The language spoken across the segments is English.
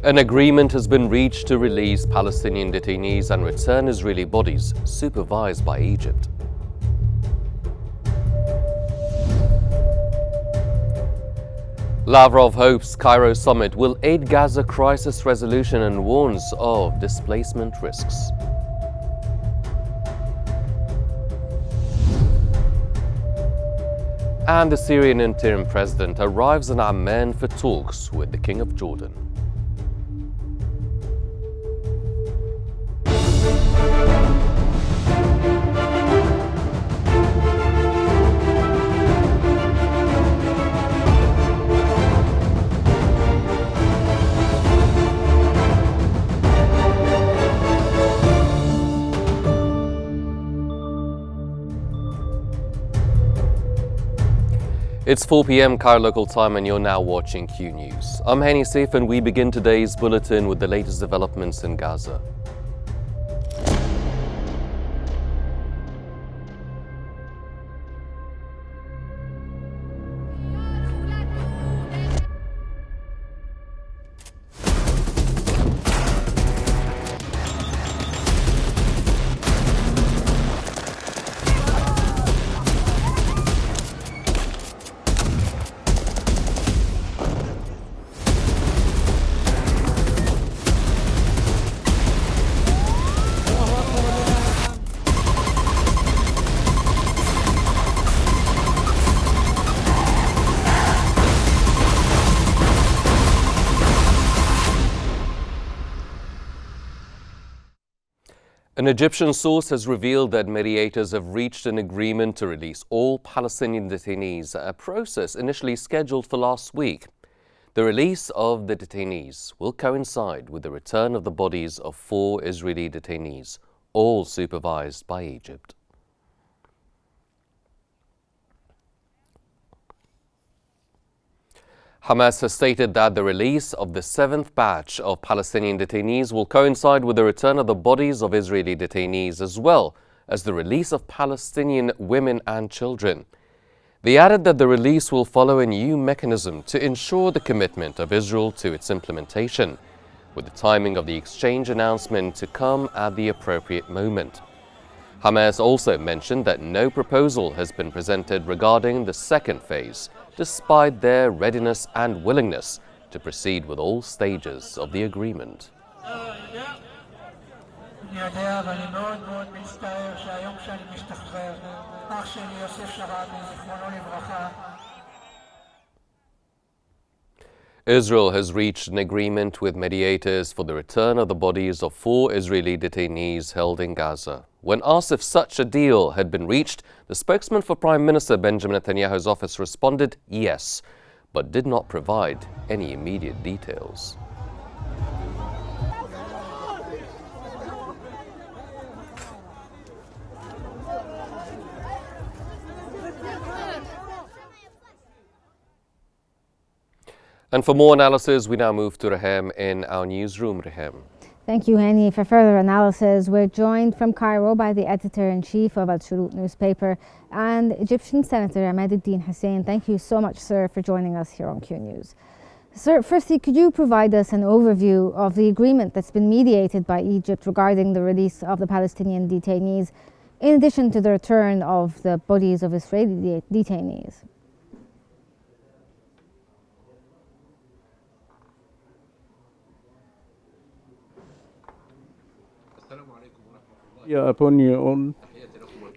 An agreement has been reached to release Palestinian detainees and return Israeli bodies, supervised by Egypt. Lavrov hopes Cairo summit will aid Gaza crisis resolution and warns of displacement risks. And the Syrian interim president arrives in Amman for talks with the King of Jordan. It's 4 p.m. Cairo local time and you're now watching Q News. I'm Hani Saif and we begin today's bulletin with the latest developments in Gaza. An Egyptian source has revealed that mediators have reached an agreement to release all Palestinian detainees, a process initially scheduled for last week. The release of the detainees will coincide with the return of the bodies of 4 Israeli detainees, all supervised by Egypt. Hamas has stated that the release of the 7th batch of Palestinian detainees will coincide with the return of the bodies of Israeli detainees as well as the release of Palestinian women and children. They added that the release will follow a new mechanism to ensure the commitment of Israel to its implementation, with the timing of the exchange announcement to come at the appropriate moment. Hamas also mentioned that no proposal has been presented regarding the second phase, despite their readiness and willingness to proceed with all stages of the agreement. Israel has reached an agreement with mediators for the return of the bodies of 4 Israeli detainees held in Gaza. When asked if such a deal had been reached, the spokesman for Prime Minister Benjamin Netanyahu's office responded yes, but did not provide any immediate details. And for more analysis, we now move to Rehem in our newsroom. Rehem. Thank you, Hani. For further analysis, we're joined from Cairo by the editor-in-chief of Al-Shurut newspaper and Egyptian Senator Ahmaduddin Hussein. Thank you so much, sir, for joining us here on Q News. Sir, firstly, could you provide us an overview of the agreement that's been mediated by Egypt regarding the release of the Palestinian detainees, in addition to the return of the bodies of Israeli detainees? Upon your own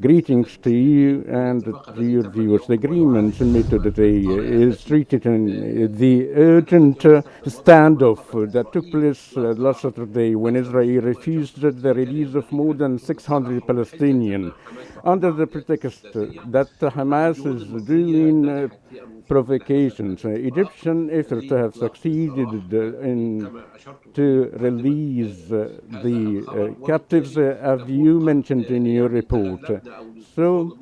greetings to you and to your viewers. The agreement made today is treated in the urgent standoff that took place last Saturday when Israel refused the release of more than 600 Palestinians under the pretext that Hamas is doing provocations. Egyptian efforts have succeeded to release the captives, as you mentioned in your report. So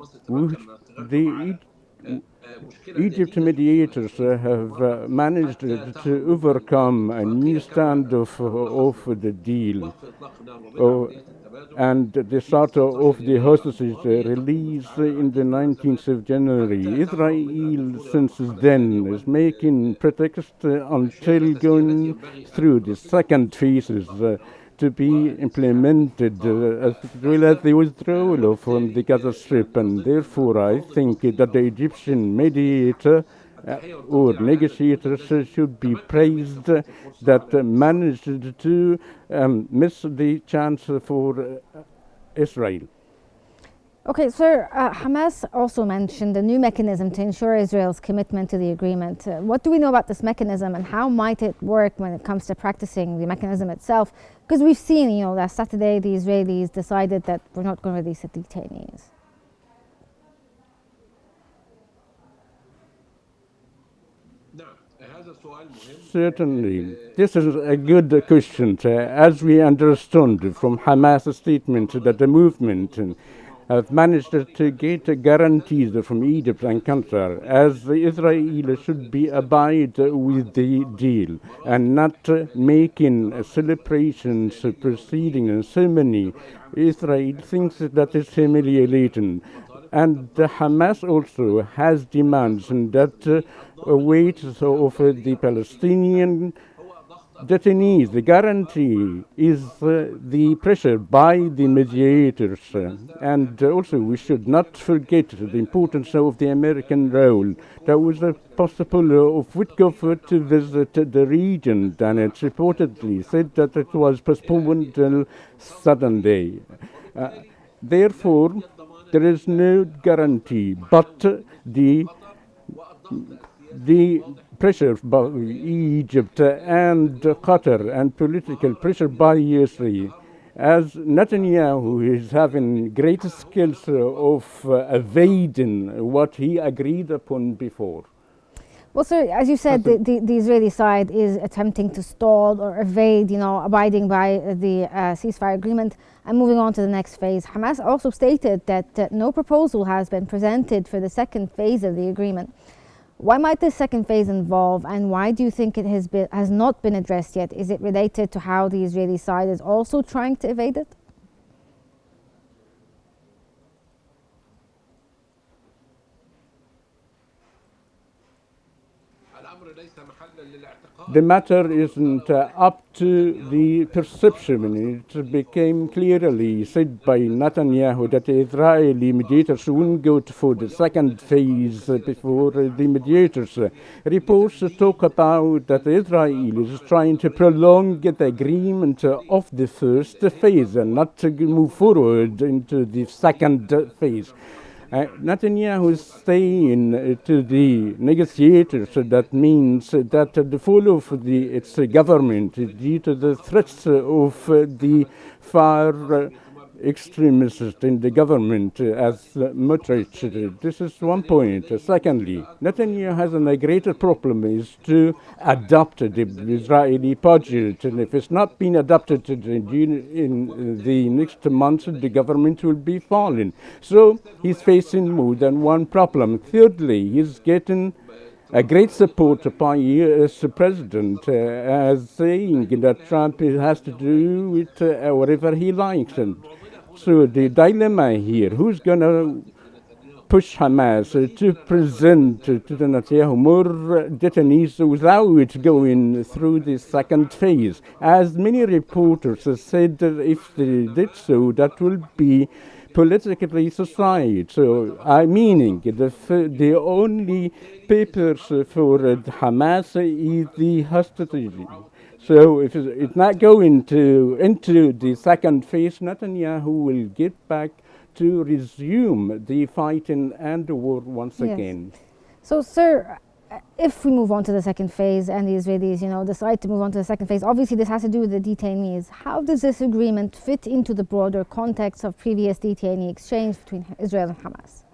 Egypt mediators have managed to overcome a new standoff of the deal. And the start of the hostages release in the 19th of January. Israel since then is making pretext until going through the second phases to be implemented, as well as the withdrawal from the Gaza Strip. And therefore, I think that the Egyptian mediator or negotiators should be praised that managed to miss the chance for Israel. Okay, sir, Hamas also mentioned a new mechanism to ensure Israel's commitment to the agreement. What do we know about this mechanism and how might it work when it comes to practicing the mechanism itself? Because we've seen, last Saturday the Israelis decided that we're not going to release the detainees. Certainly. This is a good question. As we understood from Hamas' statement that the movement have managed to get guarantees from Egypt and Qatar, as Israel should be abide with the deal and not making celebrations preceding a ceremony. Israel thinks that is humiliating. And Hamas also has demands that await of the Palestinian detainees. The guarantee is the pressure by the mediators. And also we should not forget the importance of the American role. There was a possible of Witkoff to visit the region, and it reportedly said that it was postponed till Sunday. Therefore, there is no guarantee, but the pressure by Egypt and Qatar and political pressure by Israel, as Netanyahu is having great skills of evading what he agreed upon before. Well, sir, as you said, the Israeli side is attempting to stall or evade, abiding by the ceasefire agreement and moving on to the next phase. Hamas also stated that no proposal has been presented for the second phase of the agreement. Why might this second phase involve, and why do you think it has not been addressed yet? Is it related to how the Israeli side is also trying to evade it? The matter isn't up to the perception. It became clearly said by Netanyahu that the Israeli mediators wouldn't go for the second phase before the mediators. Reports talk about that Israel is trying to prolong the agreement of the first phase and not to move forward into the second phase. Netanyahu is saying to the negotiators that means that the fall of its government due to the threats of the far extremists in the government as Mutrich. This is one point. Secondly, Netanyahu has a greater problem is to adopt the Israeli budget, and if it's not been adopted in the next months, the government will be falling. So he's facing more than one problem. Thirdly, he's getting a great support by U.S. President as saying that Trump has to do with whatever he likes. And so the dilemma here, who's going to push Hamas to present to the Netanyahu more detainees without going through the second phase? As many reporters said that if they did so, that will be politically suicide. So, meaning the only papers for Hamas is the hostage. So if it's not going into the second phase, Netanyahu will get back to resume the fighting and the war once again. So, sir, if we move on to the second phase and the Israelis, decide to move on to the second phase, obviously this has to do with the detainees. How does this agreement fit into the broader context of previous detainee exchange between Israel and Hamas?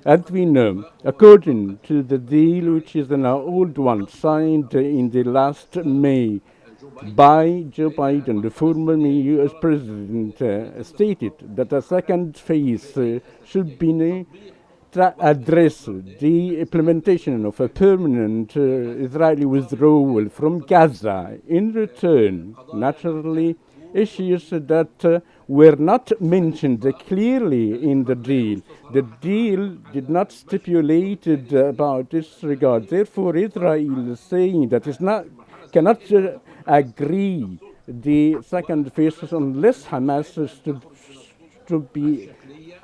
As we know, according to the deal, which is an old one signed in the last May by Joe Biden, the former US president, stated that a second phase should be address the implementation of a permanent Israeli withdrawal from Gaza. In return, naturally, issues that were not mentioned clearly in the deal. The deal did not stipulate about this regard. Therefore, Israel is saying that it cannot agree the second phase unless Hamas is to be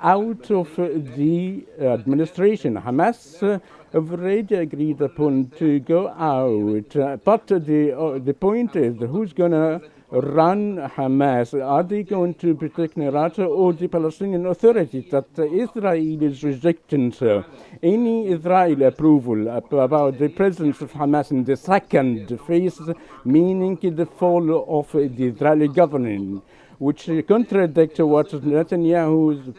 out of the administration. Hamas already agreed upon to go out, but the point is, who's going to run Hamas? Are they going to be technocrats or the Palestinian Authority that Israel is rejecting? So any Israeli approval about the presence of Hamas in the second phase, meaning the fall of the Israeli government, which contradicts what Netanyahu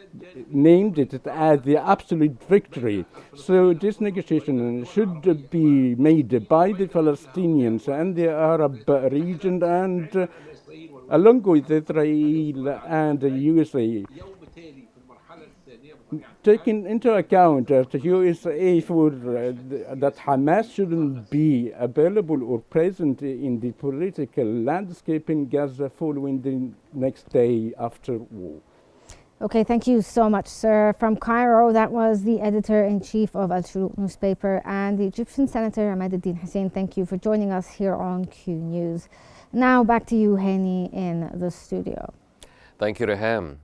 named it as the absolute victory. So this negotiation should be made by the Palestinians and the Arab region, and along with Israel and the USA. Taking into account that the USA for that Hamas shouldn't be available or present in the political landscape in Gaza following the next day after war. Okay, thank you so much, sir. From Cairo, that was the editor-in-chief of Al-Shuruq newspaper and the Egyptian Senator Ahmed Hussein. Thank you for joining us here on Q News. Now back to you, Hani, in the studio. Thank you, Rehem.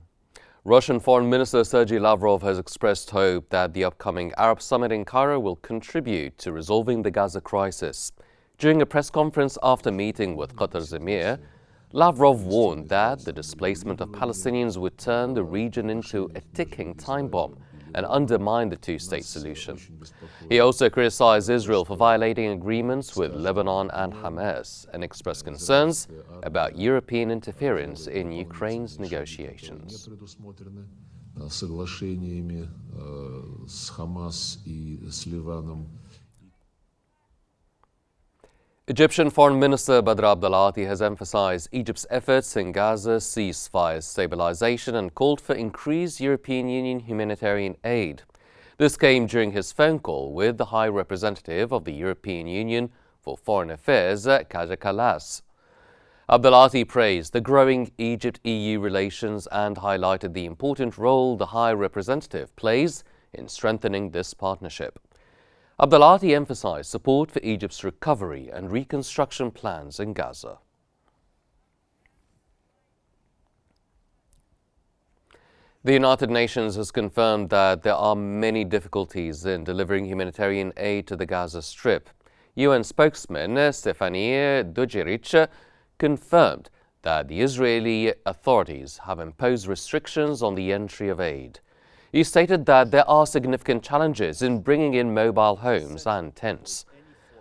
Russian Foreign Minister Sergei Lavrov has expressed hope that the upcoming Arab summit in Cairo will contribute to resolving the Gaza crisis. During a press conference after meeting with Qatar's Emir, Lavrov warned that the displacement of Palestinians would turn the region into a ticking time bomb and undermine the two-state solution. He also criticized Israel for violating agreements with Lebanon and Hamas and expressed concerns about European interference in Ukraine's negotiations. Egyptian Foreign Minister Badr Abdulati has emphasized Egypt's efforts in Gaza's ceasefire stabilization and called for increased European Union humanitarian aid. This came during his phone call with the High Representative of the European Union for Foreign Affairs, Kaja Kallas. Abdulati praised the growing Egypt-EU relations and highlighted the important role the High Representative plays in strengthening this partnership. Abdulati emphasized support for Egypt's recovery and reconstruction plans in Gaza. The United Nations has confirmed that there are many difficulties in delivering humanitarian aid to the Gaza Strip. UN spokesman Stephanie Dujarric confirmed that the Israeli authorities have imposed restrictions on the entry of aid. He stated that there are significant challenges in bringing in mobile homes and tents.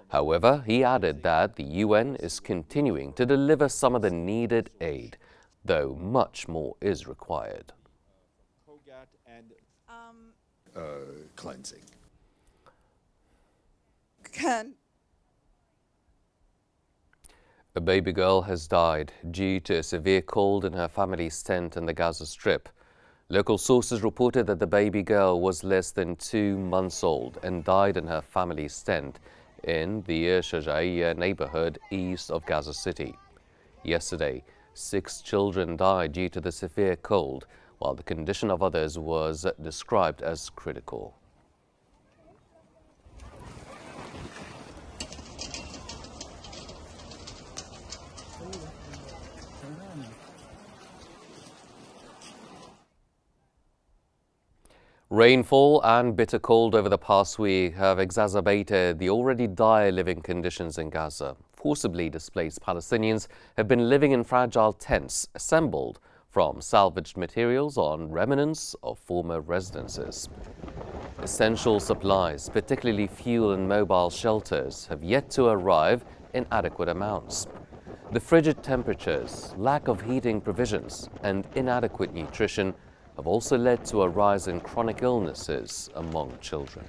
However, he added that the UN is continuing to deliver some of the needed aid, though much more is required. Cleansing. A baby girl has died due to a severe cold in her family's tent in the Gaza Strip. Local sources reported that the baby girl was less than 2 months old and died in her family's tent in the Shajaiya neighborhood east of Gaza City. Yesterday, 6 children died due to the severe cold, while the condition of others was described as critical. Rainfall and bitter cold over the past week have exacerbated the already dire living conditions in Gaza. Forcibly displaced Palestinians have been living in fragile tents assembled from salvaged materials on remnants of former residences. Essential supplies, particularly fuel and mobile shelters, have yet to arrive in adequate amounts. The frigid temperatures, lack of heating provisions, and inadequate nutrition have also led to a rise in chronic illnesses among children.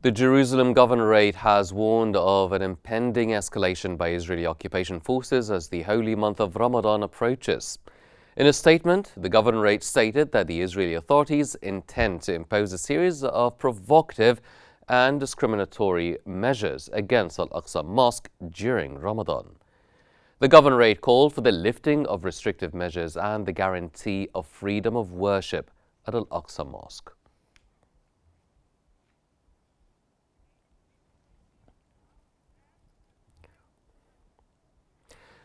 The Jerusalem Governorate has warned of an impending escalation by Israeli occupation forces as the holy month of Ramadan approaches. In a statement, the Governorate stated that the Israeli authorities intend to impose a series of provocative and discriminatory measures against Al-Aqsa Mosque during Ramadan. The Governorate called for the lifting of restrictive measures and the guarantee of freedom of worship at Al-Aqsa Mosque.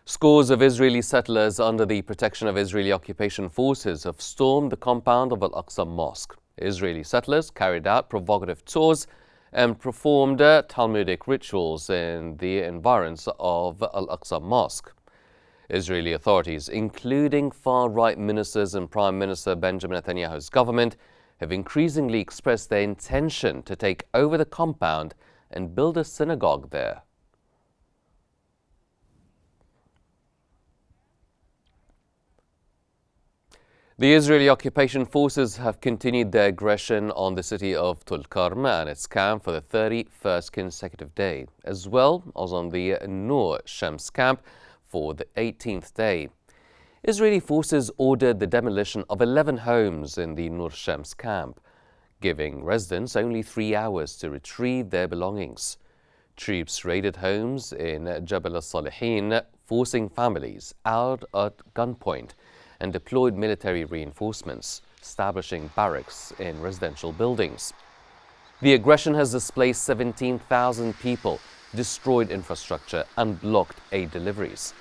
Scores of Israeli settlers under the protection of Israeli occupation forces have stormed the compound of Al-Aqsa Mosque. Israeli settlers carried out provocative tours and performed Talmudic rituals in the environs of Al-Aqsa Mosque. Israeli authorities, including far-right ministers and Prime Minister Benjamin Netanyahu's government, have increasingly expressed their intention to take over the compound and build a synagogue there. The Israeli occupation forces have continued their aggression on the city of Tulkarm and its camp for the 31st consecutive day, as well as on the Nur Shams camp for the 18th day. Israeli forces ordered the demolition of 11 homes in the Nur Shams camp, giving residents only 3 hours to retrieve their belongings. Troops raided homes in Jabal al-Salihin, forcing families out at gunpoint, and deployed military reinforcements, establishing barracks in residential buildings. The aggression has displaced 17,000 people, destroyed infrastructure, and blocked aid deliveries.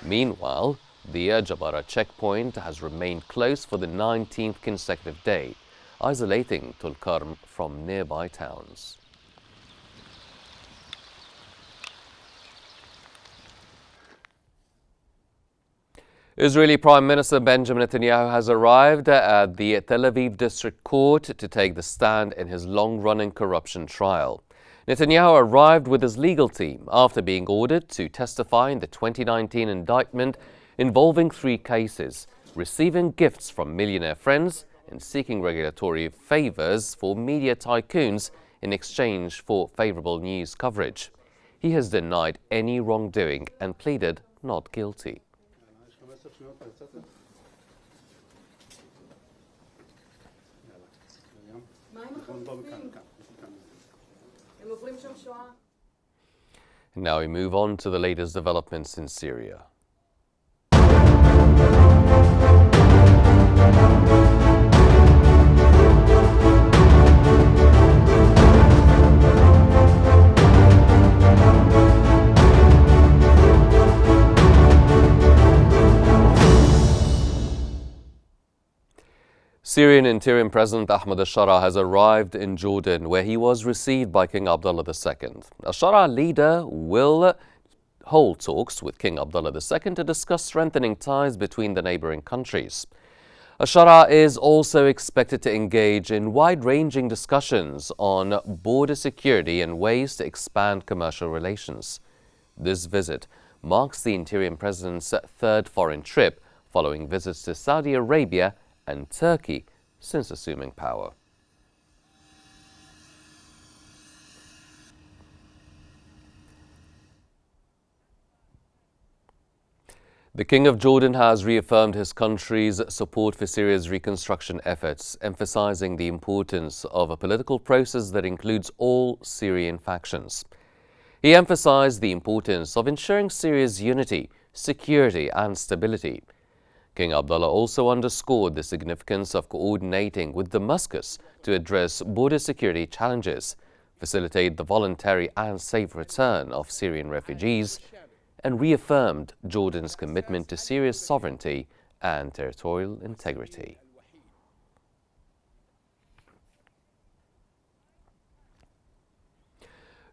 Meanwhile, the Jabara checkpoint has remained closed for the 19th consecutive day, isolating Tulkarm from nearby towns. Israeli Prime Minister Benjamin Netanyahu has arrived at the Tel Aviv District Court to take the stand in his long-running corruption trial. Netanyahu arrived with his legal team after being ordered to testify in the 2019 indictment involving 3 cases, receiving gifts from millionaire friends and seeking regulatory favors for media tycoons in exchange for favorable news coverage. He has denied any wrongdoing and pleaded not guilty. Now we move on to the latest developments in Syria. Syrian Interim President Ahmed al-Shara has arrived in Jordan, where he was received by King Abdullah II. Al-Shara leader will hold talks with King Abdullah II to discuss strengthening ties between the neighboring countries. Al-Shara is also expected to engage in wide-ranging discussions on border security and ways to expand commercial relations. This visit marks the interim president's 3rd foreign trip, following visits to Saudi Arabia and Turkey since assuming power. The King of Jordan has reaffirmed his country's support for Syria's reconstruction efforts, emphasizing the importance of a political process that includes all Syrian factions. He emphasized the importance of ensuring Syria's unity, security, and stability. King Abdullah also underscored the significance of coordinating with Damascus to address border security challenges, facilitate the voluntary and safe return of Syrian refugees, and reaffirmed Jordan's commitment to Syria's sovereignty and territorial integrity.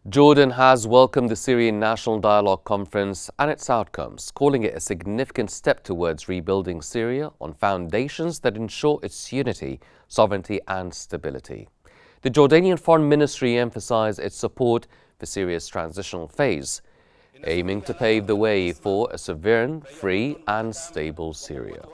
Jordan has welcomed the Syrian National Dialogue Conference and its outcomes, calling it a significant step towards rebuilding Syria on foundations that ensure its unity, sovereignty and stability. The Jordanian Foreign Ministry emphasized its support for Syria's transitional phase, aiming to pave the way for a sovereign, free and stable Syria.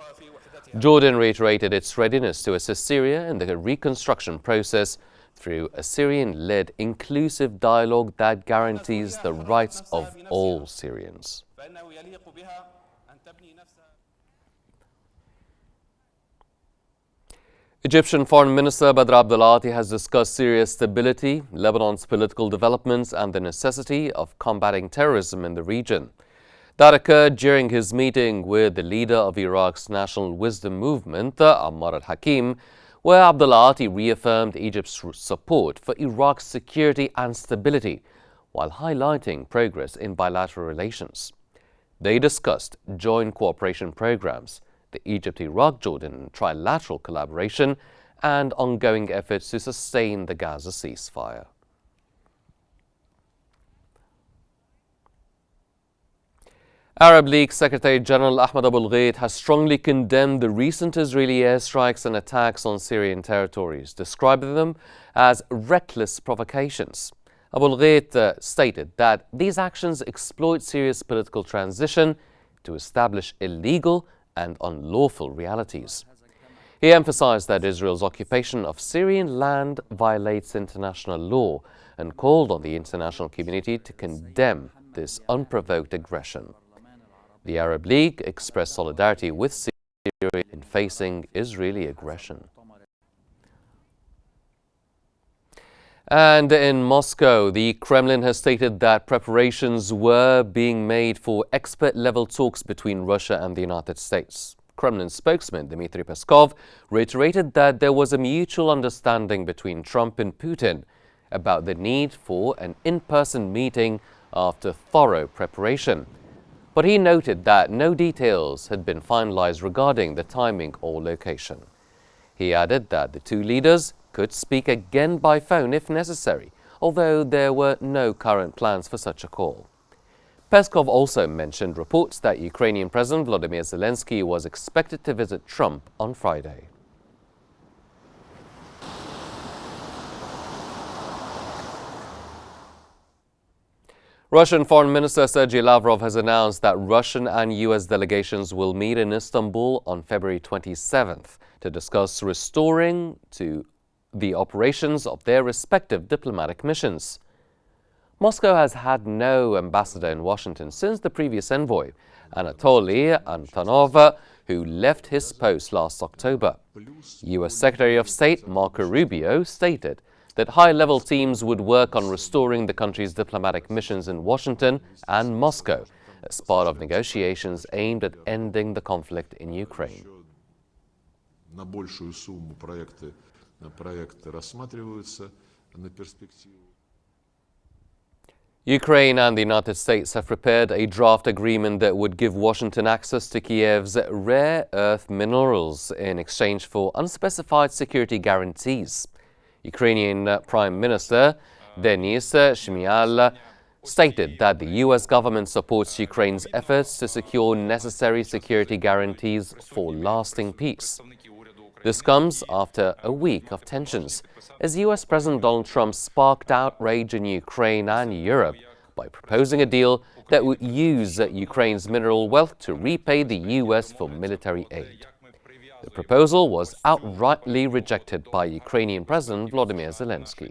Jordan reiterated its readiness to assist Syria in the reconstruction process through a Syrian-led inclusive dialogue that guarantees the rights of all Syrians. Egyptian Foreign Minister Badr Abdulati has discussed Syria's stability, Lebanon's political developments and the necessity of combating terrorism in the region. That occurred during his meeting with the leader of Iraq's National Wisdom Movement, Ammar al-Hakim, where Abdulati reaffirmed Egypt's support for Iraq's security and stability, while highlighting progress in bilateral relations. They discussed joint cooperation programs, the Egypt-Iraq-Jordan trilateral collaboration, and ongoing efforts to sustain the Gaza ceasefire. Arab League Secretary General Ahmed Abul Gheit has strongly condemned the recent Israeli airstrikes and attacks on Syrian territories, describing them as reckless provocations. Abul Gheit stated that these actions exploit Syria's political transition to establish illegal and unlawful realities. He emphasized that Israel's occupation of Syrian land violates international law and called on the international community to condemn this unprovoked aggression. The Arab League expressed solidarity with Syria in facing Israeli aggression. And in Moscow, the Kremlin has stated that preparations were being made for expert-level talks between Russia and the United States. Kremlin spokesman Dmitry Peskov reiterated that there was a mutual understanding between Trump and Putin about the need for an in-person meeting after thorough preparation. But he noted that no details had been finalized regarding the timing or location. He added that the two leaders could speak again by phone if necessary, although there were no current plans for such a call. Peskov also mentioned reports that Ukrainian President Volodymyr Zelensky was expected to visit Trump on Friday. Russian Foreign Minister Sergei Lavrov has announced that Russian and U.S. delegations will meet in Istanbul on February 27th to discuss restoring to the operations of their respective diplomatic missions. Moscow has had no ambassador in Washington since the previous envoy, Anatoly Antonov, who left his post last October. U.S. Secretary of State Marco Rubio stated that high-level teams would work on restoring the country's diplomatic missions in Washington and Moscow as part of negotiations aimed at ending the conflict in Ukraine. Ukraine and the United States have prepared a draft agreement that would give Washington access to Kiev's rare earth minerals in exchange for unspecified security guarantees. Ukrainian Prime Minister Denis Shmyhal stated that the U.S. government supports Ukraine's efforts to secure necessary security guarantees for lasting peace. This comes after a week of tensions, as U.S. President Donald Trump sparked outrage in Ukraine and Europe by proposing a deal that would use Ukraine's mineral wealth to repay the U.S. for military aid. The proposal was outrightly rejected by Ukrainian President Volodymyr Zelensky.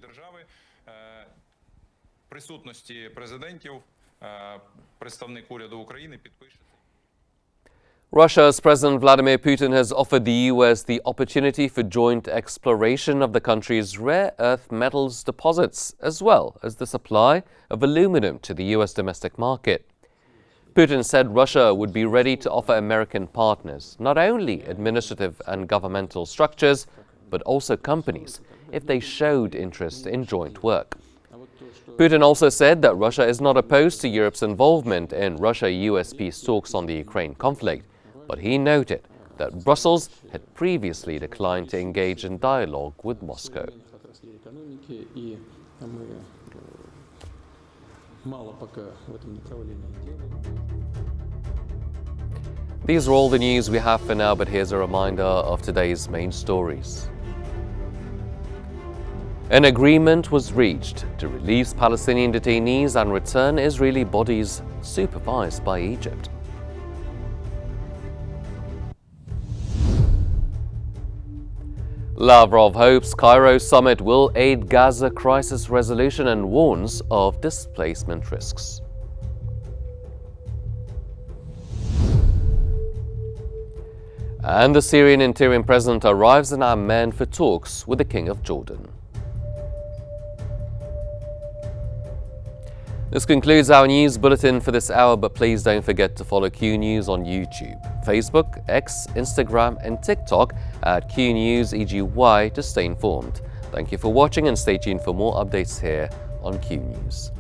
Russia's President Vladimir Putin has offered the U.S. the opportunity for joint exploration of the country's rare earth metals deposits, as well as the supply of aluminum to the U.S. domestic market. Putin said Russia would be ready to offer American partners not only administrative and governmental structures, but also companies, if they showed interest in joint work. Putin also said that Russia is not opposed to Europe's involvement in Russia-US peace talks on the Ukraine conflict, but he noted that Brussels had previously declined to engage in dialogue with Moscow. These are all the news we have for now, but here's a reminder of today's main stories. An agreement was reached to release Palestinian detainees and return Israeli bodies supervised by Egypt. Lavrov hopes Cairo summit will aid Gaza crisis resolution and warns of displacement risks. And the Syrian interim president arrives in Amman for talks with the King of Jordan. This concludes our news bulletin for this hour, but please don't forget to follow Q News on YouTube, Facebook, X, Instagram and TikTok at Qnews EGY to stay informed. Thank you for watching and stay tuned for more updates here on Q News.